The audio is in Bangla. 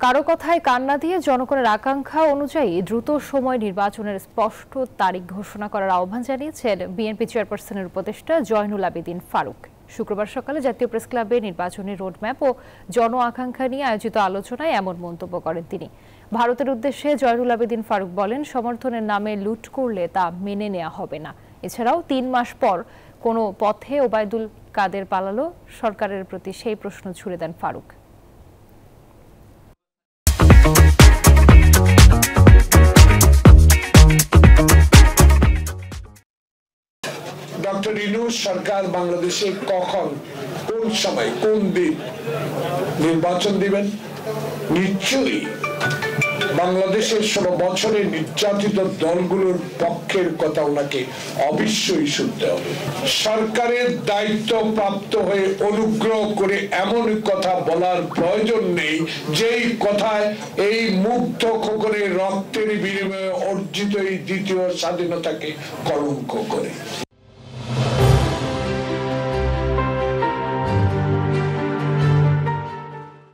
কারো কথায় কান না দিয়ে জনগণের আকাঙ্ক্ষা অনুযায়ী দ্রুত সময় নির্বাচনের স্পষ্ট তারিখ ঘোষণা করার আহ্বান জানিয়েছেন বিএনপি চেয়ারপারসনের উপদেষ্টা জয়নুল আবেদিন ফারুক। শুক্রবার সকালে জাতীয় প্রেস ক্লাবে নির্বাচনী রোডম্যাপ ও জন আকাঙ্ক্ষা নিয়ে আয়োজিত আলোচনায় এমন মন্তব্য করেন তিনি। ভারতের উদ্দেশ্যে জয়নুল আবেদিন ফারুক বলেন, সমর্থনের নামে লুট করলে তা মেনে নেওয়া হবে না। এছাড়াও ৩ মাস পর কোনো পথে ওবায়দুল কাদের পালালো সরকারের প্রতি সেই প্রশ্ন ছুড়ে দেন ফারুক। ডক্টর ইউনূস সরকার বাংলাদেশে কখন, কোন সময়, কোন দিন নির্বাচন দিবেন? নিশ্চয়ই বাংলাদেশের 16 বছরে নির্যাতিত দলগুলোর পক্ষের কথা ওনাকে অবশ্যই শুনতে হবে। সরকারের দায়িত্ব প্রাপ্ত হয়ে অনুগ্রহ করে এমন কথা বলার প্রয়োজন নেই যেই কথায় এই মুগ্ধ খোকনের রক্তের বিনিময়ে অর্জিত এই দ্বিতীয় স্বাধীনতাকে কলঙ্ক করে।